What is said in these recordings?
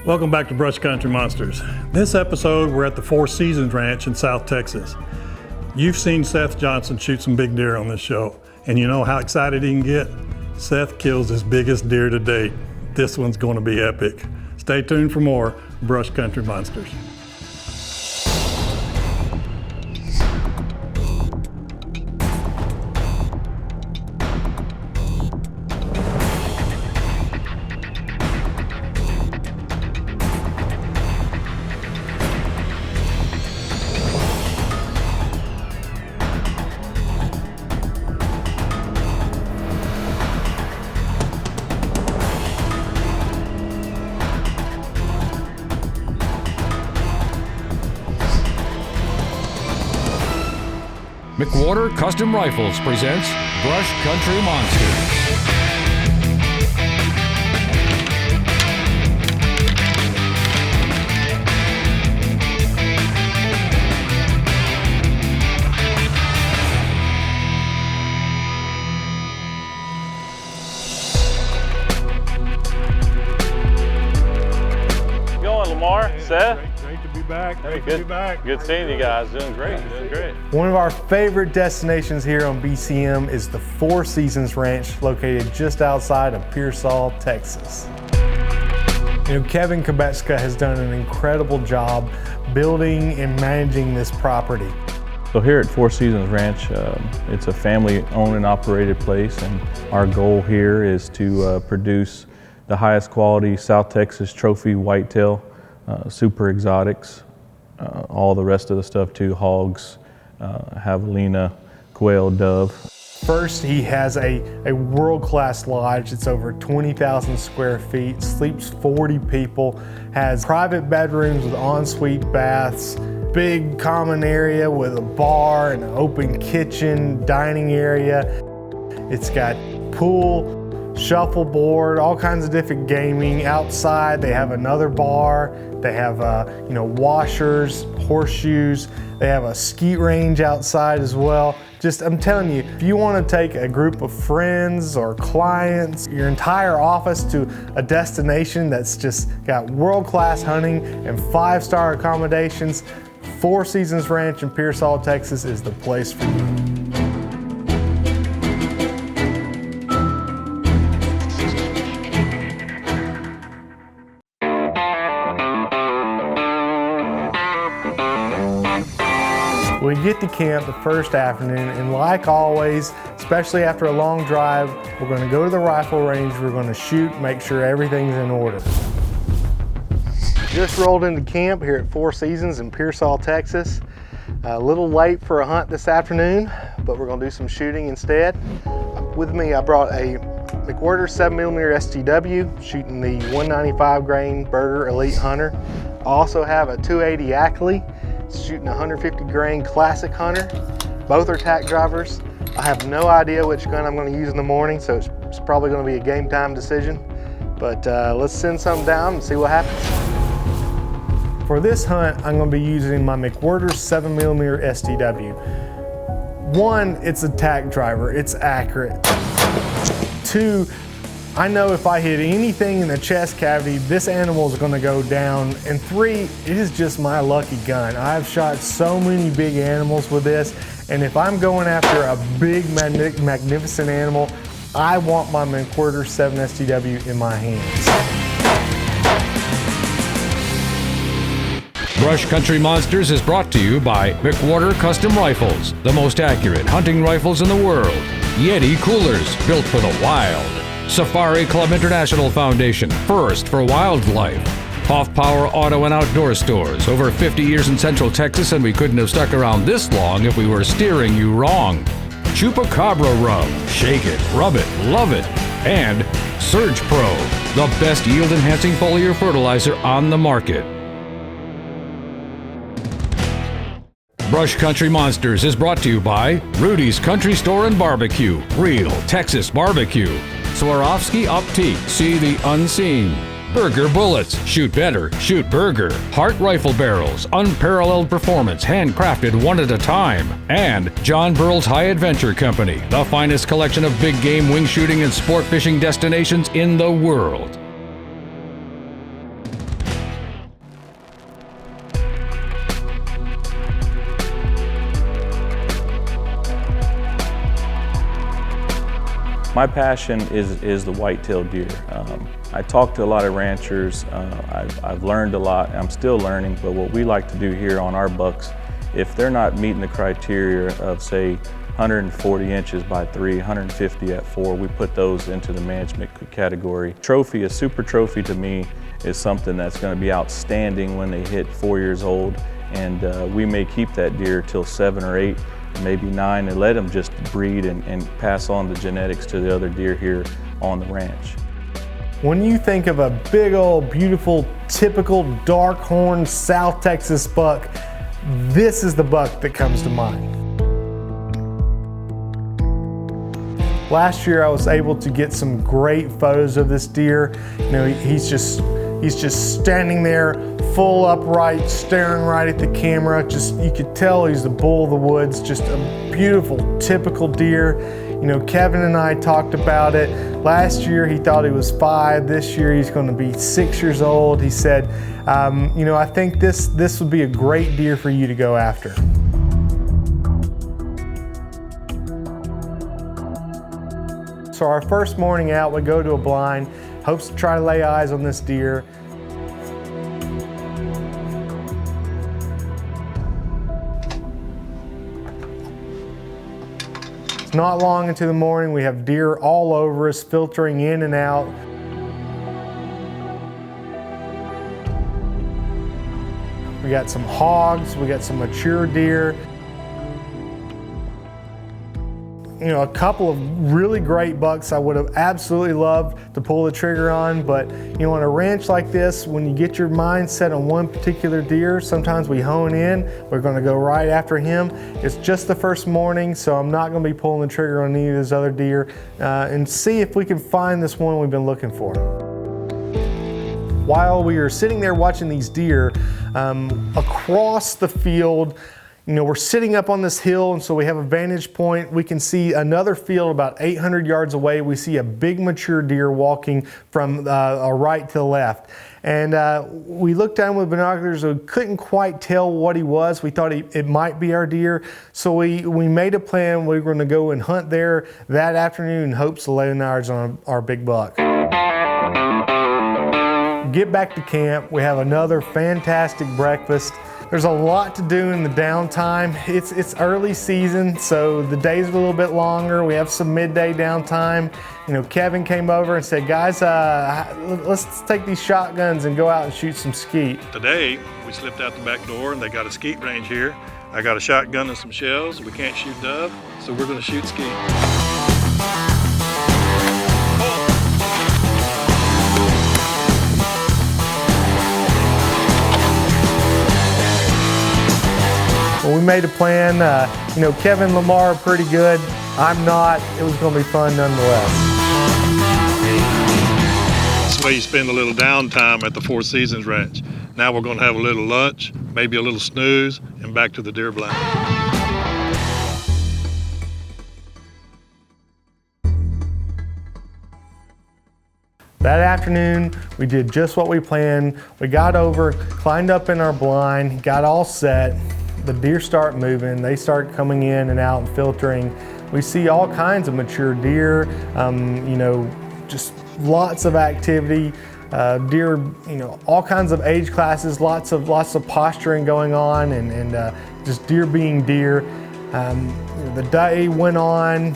Welcome back to Brush Country Monsters. This episode, we're at the Four Seasons Ranch in South Texas. You've seen Seth Johnson shoot some big deer on this show, and you know how excited he can get? Seth kills his biggest deer to date. This one's going to be epic. Stay tuned for more Brush Country Monsters. McWhorter Custom Rifles presents Brush Country Monsters. Going, Lamar, Seth? Great to be back. Hey, good seeing you guys. Doing great. One of our favorite destinations here on BCM is the Four Seasons Ranch, located just outside of Pearsall, Texas. You know, Kevin Kubetska has done an incredible job building and managing this property. So here at Four Seasons Ranch, it's a family-owned and operated place, and our goal here is to produce the highest quality South Texas trophy whitetail, super exotics, all the rest of the stuff too, hogs, javelina, quail, dove. First, he has a world-class lodge. It's over 20,000 square feet, sleeps 40 people, has private bedrooms with ensuite baths, big common area with a bar and an open kitchen, dining area. It's got pool, shuffleboard, all kinds of different gaming. Outside, they have another bar. They have, washers, horseshoes. They have a skeet range outside as well. Just, I'm telling you, if you want to take a group of friends or clients, your entire office to a destination that's just got world-class hunting and 5-star accommodations, Four Seasons Ranch in Pearsall, Texas is the place for you. We get to camp the first afternoon, and like always, especially after a long drive, we're going to go to the rifle range, we're going to shoot, make sure everything's in order. Just rolled into camp here at Four Seasons in Pearsall, Texas. A little late for a hunt this afternoon, but we're going to do some shooting instead. With me, I brought a McWhorter 7mm STW, shooting the 195 grain Berger Elite Hunter. I also have a 280 Ackley, shooting a 150 grain Classic Hunter. Both are tack drivers. I have no idea which gun I'm going to use in the morning, so it's probably going to be a game time decision. But let's send some down and see what happens. For this hunt, I'm going to be using my McWhorter 7mm STW. One, it's a tack driver, it's accurate. Two, I know if I hit anything in the chest cavity, this animal is going to go down. And three, it is just my lucky gun. I've shot so many big animals with this, and if I'm going after a big, magnificent animal, I want my McWhorter 7 STW in my hands. Brush Country Monsters is brought to you by McWhorter Custom Rifles, the most accurate hunting rifles in the world. Yeti Coolers, built for the wild. Safari Club International Foundation, first for wildlife. Hoff Power Auto and Outdoor Stores, over 50 years in Central Texas, and we couldn't have stuck around this long if we were steering you wrong. Chupacabra Rub, shake it, rub it, love it. And Surge Pro, the best yield-enhancing foliar fertilizer on the market. Brush Country Monsters is brought to you by Rudy's Country Store and Barbecue, real Texas barbecue. Swarovski Optique, see the unseen. Berger Bullets, shoot better, shoot Berger. Hart Rifle Barrels, unparalleled performance, handcrafted one at a time. And John Burrell's High Adventure Company, the finest collection of big game wing shooting and sport fishing destinations in the world. My passion is the whitetail deer. I talk to a lot of ranchers. I've learned a lot. I'm still learning, but what we like to do here on our bucks, if they're not meeting the criteria of, say, 140 inches by 3, 150 at 4, we put those into the management category. Trophy, a super trophy to me, is something that's going to be outstanding when they hit 4 years old, and we may keep that deer till 7 or 8, maybe 9, and let them just breed and pass on the genetics to the other deer here on the ranch. When you think of a big old beautiful typical dark horn South Texas buck, this is the buck that comes to mind. Last year I was able to get some great photos of this deer. You know, he's just standing there full upright, staring right at the camera. You could tell he's the bull of the woods, just a beautiful, typical deer. You know, Kevin and I talked about it. Last year he thought he was 5. This year he's going to be 6 years old. He said, you know, I think this would be a great deer for you to go after. So our first morning out, we go to a blind, hopes to try to lay eyes on this deer. It's not long into the morning, we have deer all over us, filtering in and out. We got some hogs, we got some mature deer. You know, a couple of really great bucks I would have absolutely loved to pull the trigger on, but you know, on a ranch like this, when you get your mind set on one particular deer, sometimes we hone in, we're gonna go right after him. It's just the first morning, so I'm not gonna be pulling the trigger on any of those other deer, and see if we can find this one we've been looking for. While we were sitting there watching these deer, across the field, you know, we're sitting up on this hill, and so we have a vantage point. We can see another field about 800 yards away. We see a big mature deer walking from a right to the left. And we looked down with binoculars, we couldn't quite tell what he was. We thought it might be our deer. So we made a plan. We were gonna go and hunt there that afternoon in hopes to lay eyes on our big buck. Get back to camp. We have another fantastic breakfast. There's a lot to do in the downtime. It's early season, so the days are a little bit longer. We have some midday downtime. You know, Kevin came over and said, guys, let's take these shotguns and go out and shoot some skeet. Today, we slipped out the back door and they got a skeet range here. I got a shotgun and some shells. We can't shoot dove, so we're gonna shoot skeet. Well, we made a plan. You know, Kevin and Lamar are pretty good. I'm not. It was going to be fun nonetheless. That's the way you spend a little downtime at the Four Seasons Ranch. Now we're going to have a little lunch, maybe a little snooze, and back to the deer blind. That afternoon, we did just what we planned. We got over, climbed up in our blind, got all set. The deer start moving, they start coming in and out and filtering. We see all kinds of mature deer, you know, just lots of activity. Deer, you know, all kinds of age classes, lots of posturing going on, and just deer being deer. The day went on.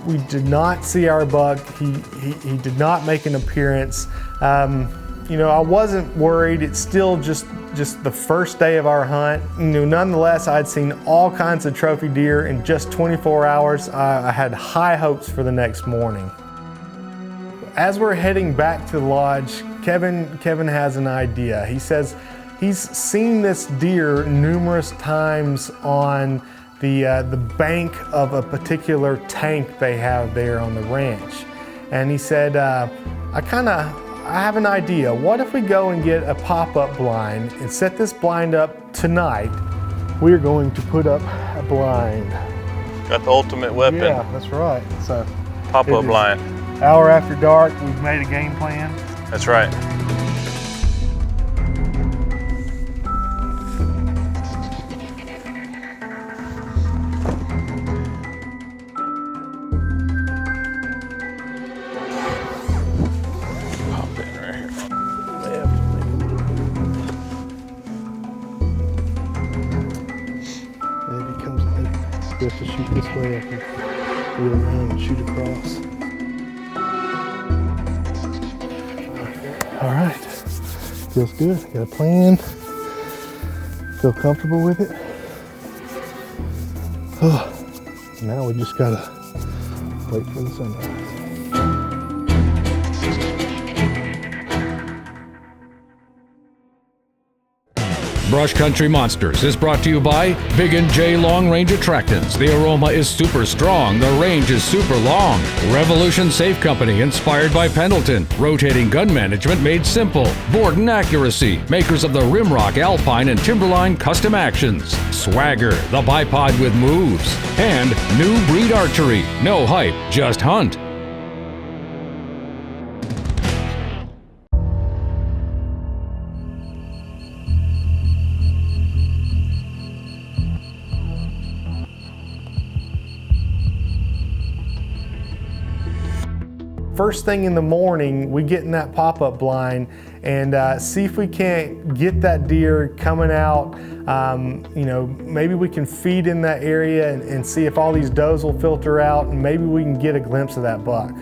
We did not see our buck. He did not make an appearance. You know, I wasn't worried. It's still just the first day of our hunt. You know, nonetheless, I'd seen all kinds of trophy deer in just 24 hours. I had high hopes for the next morning. As we're heading back to the lodge, Kevin has an idea. He says he's seen this deer numerous times on the bank of a particular tank they have there on the ranch. And he said, I have an idea. What if we go and get a pop-up blind and set this blind up tonight? We're going to put up a blind. Got the ultimate weapon. Yeah, that's right. So Pop-up blind. Hour after dark, we've made a game plan. That's right. he has to shoot this way, I can wheel around and shoot across. All right, feels good. Got a plan. Feel comfortable with it. Oh, now we just gotta wait for the sunrise. Brush Country Monsters is brought to you by Big & J Long Range Attractants. The aroma is super strong. The range is super long. Revolution Safe Company, inspired by Pendleton. Rotating gun management made simple. Borden Accuracy, makers of the Rimrock, Alpine, and Timberline custom actions. Swagger, the bipod with moves. And New Breed Archery. No hype, just hunt. First thing in the morning, we get in that pop-up blind and see if we can't get that deer coming out. You know, maybe we can feed in that area and see if all these does will filter out, and maybe we can get a glimpse of that buck.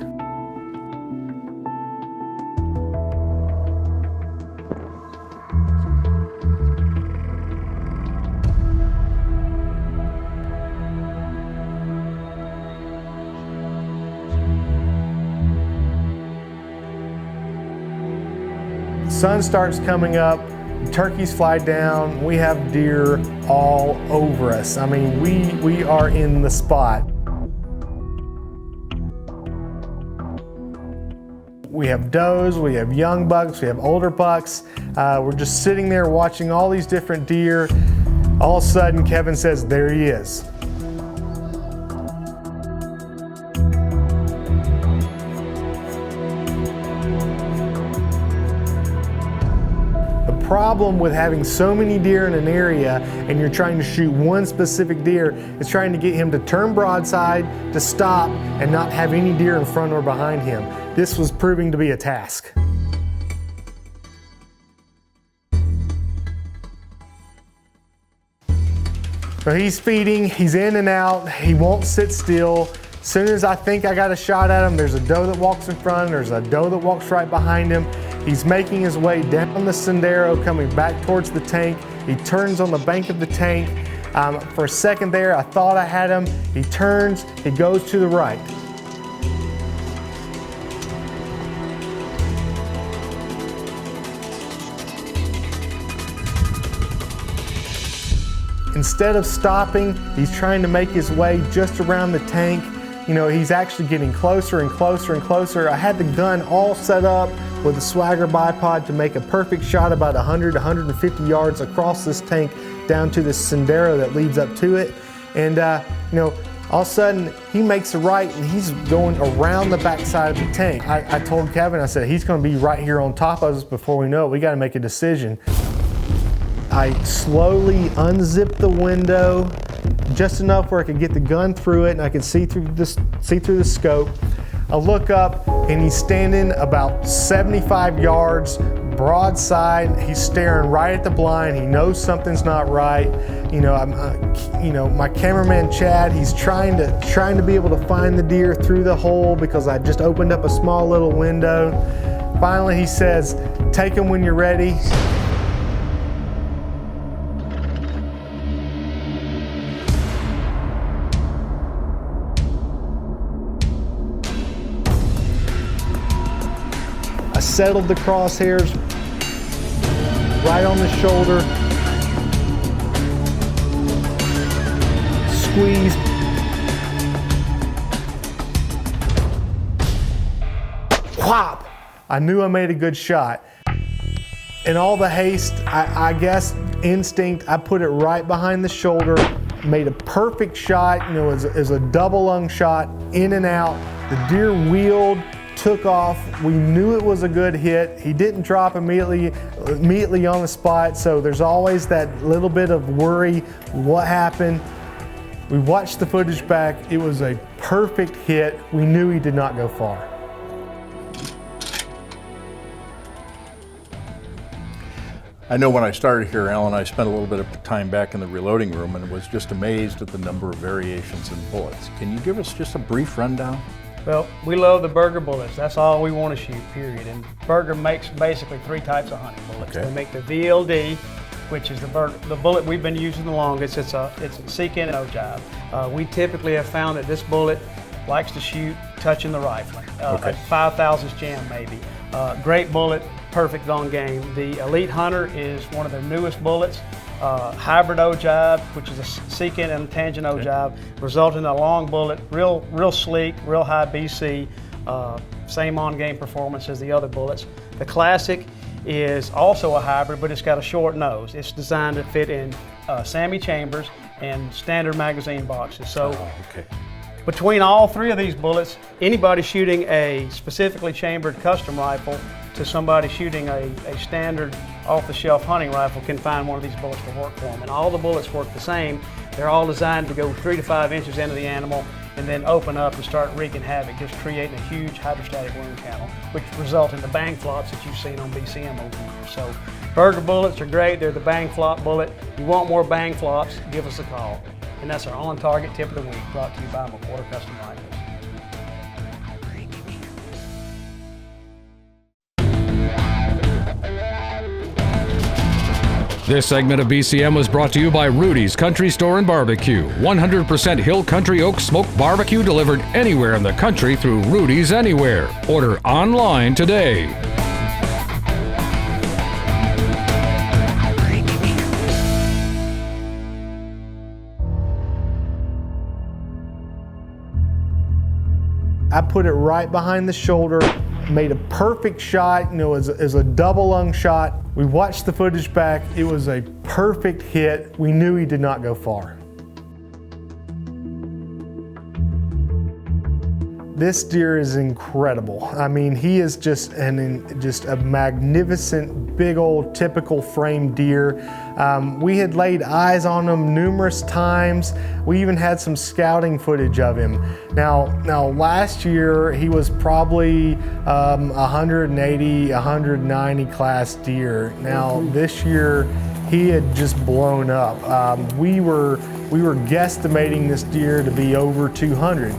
Sun starts coming up, turkeys fly down, we have deer all over us. I mean, we are in the spot. We have does, we have young bucks, we have older bucks. We're just sitting there watching all these different deer. All of a sudden, Kevin says, there he is. The problem with having so many deer in an area and you're trying to shoot one specific deer is trying to get him to turn broadside, to stop, and not have any deer in front or behind him. This was proving to be a task. So he's feeding, he's in and out, he won't sit still. As soon as I think I got a shot at him, there's a doe that walks in front, there's a doe that walks right behind him. He's making his way down the sendero, coming back towards the tank. He turns on the bank of the tank. For a second there, I thought I had him. He turns, he goes to the right. Instead of stopping, he's trying to make his way just around the tank. You know, he's actually getting closer and closer and closer. I had the gun all set up with a Swagger bipod to make a perfect shot about 100, 150 yards across this tank down to this sendero that leads up to it. And you know, all of a sudden he makes a right and he's going around the backside of the tank. I told Kevin, I said, he's gonna be right here on top of us before we know it. We gotta make a decision. I slowly unzipped the window just enough where I could get the gun through it and I could see through the scope. I look up and he's standing about 75 yards broadside. He's staring right at the blind. He knows something's not right. You know, my cameraman Chad, he's trying to be able to find the deer through the hole because I just opened up a small little window. Finally, he says, "Take him when you're ready." I settled the crosshairs right on the shoulder, squeezed, whop! I knew I made a good shot. In all the haste, I guess instinct, I put it right behind the shoulder, made a perfect shot. You know, it was a double lung shot, in and out. The deer wheeled, took off. We knew it was a good hit. He didn't drop immediately on the spot, so there's always that little bit of worry, what happened? We watched the footage back. It was a perfect hit. We knew he did not go far. I know when I started here, Alan, I spent a little bit of time back in the reloading room and was just amazed at the number of variations in bullets. Can you give us just a brief rundown? Well, we love the Berger bullets. That's all we want to shoot, period. And Berger makes basically 3 types of hunting bullets. Okay. They make the VLD, which is the bullet we've been using the longest. It's a seek-in and ogive. We typically have found that this bullet likes to shoot touching the rifle, at 5,000th jam maybe. Great bullet, perfect on game. The Elite Hunter is one of their newest bullets. Hybrid ogive, which is a seek-in and tangent ogive, resulting in a long bullet, real sleek, real high BC, same on-game performance as the other bullets. The Classic is also a hybrid, but it's got a short nose. It's designed to fit in SAMI chambers and standard magazine boxes. So between all 3 of these bullets, anybody shooting a specifically chambered custom rifle to somebody shooting a standard off-the-shelf hunting rifle can find one of these bullets to work for them. And all the bullets work the same. They're all designed to go 3 to 5 inches into the animal and then open up and start wreaking havoc, just creating a huge hydrostatic wound channel, which result in the bang flops that you've seen on BCM over the years. So Berger bullets are great. They're the bang flop bullet. You want more bang flops, give us a call. And that's our on-target tip of the week, brought to you by McWhorter Custom Rifles. This segment of BCM was brought to you by Rudy's Country Store and Barbecue. 100% Hill Country Oak Smoked Barbecue delivered anywhere in the country through Rudy's Anywhere. Order online today. I put it right behind the shoulder, made a perfect shot, it was a double lung shot. We watched the footage back, it was a perfect hit. We knew he did not go far. This deer is incredible. I mean, he is just a magnificent, big old typical frame deer. We had laid eyes on him numerous times. We even had some scouting footage of him. Now last year he was probably 180, 190 class deer. Now this year he had just blown up. We were guesstimating this deer to be over 200.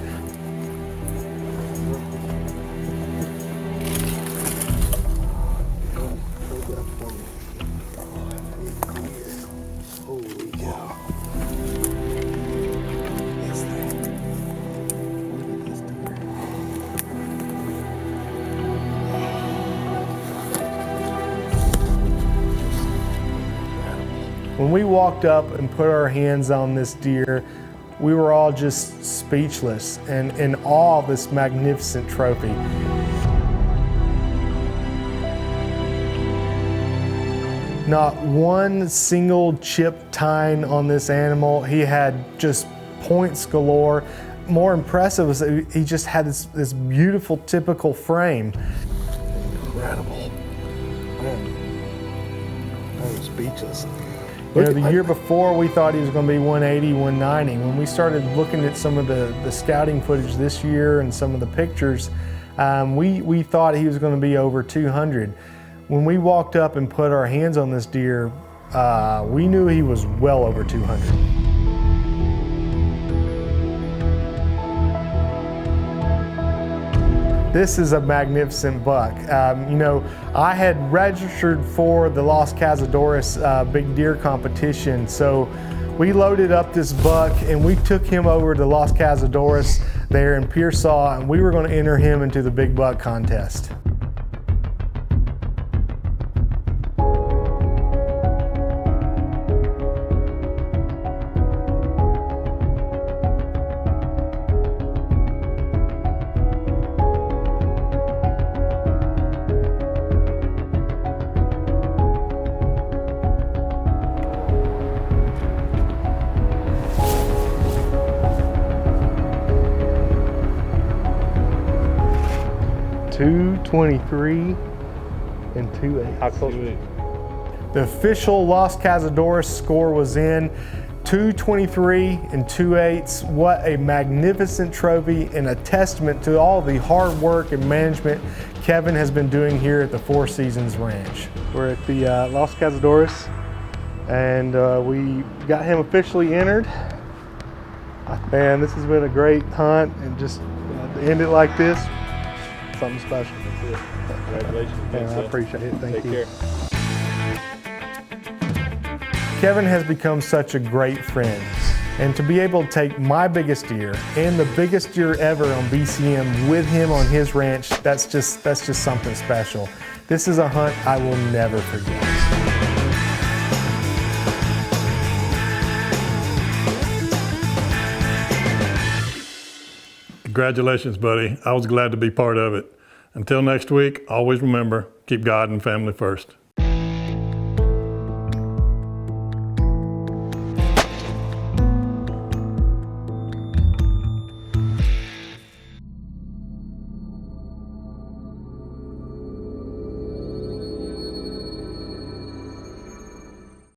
When we walked up and put our hands on this deer, we were all just speechless and in awe of this magnificent trophy. Not one single chip tine on this animal. He had just points galore. More impressive was that he just had this beautiful, typical frame. Incredible. I'm speechless. You know, the year before we thought he was going to be 180, 190. When we started looking at some of the scouting footage this year and some of the pictures, we thought he was going to be over 200. When we walked up and put our hands on this deer, we knew he was well over 200. This is a magnificent buck. You know, I had registered for the Los Cazadores big deer competition, so we loaded up this buck and we took him over to Los Cazadores there in Pearsall, and we were going to enter him into the big buck contest. .223 and 2.8. How close? The official Los Cazadores score was in. 2 23 and 2/8. What a magnificent trophy and a testament to all the hard work and management Kevin has been doing here at the Four Seasons Ranch. We're at the Los Cazadores, and we got him officially entered. Man, this has been a great hunt, and just to end it like this, something special. Congratulations. Man, I appreciate it. Thank you. Care. Kevin has become such a great friend, and to be able to take my biggest deer and the biggest deer ever on BCM with him on his ranch, that's just something special. This is a hunt I will never forget. Congratulations, buddy. I was glad to be part of it. Until next week, always remember, keep God and family first.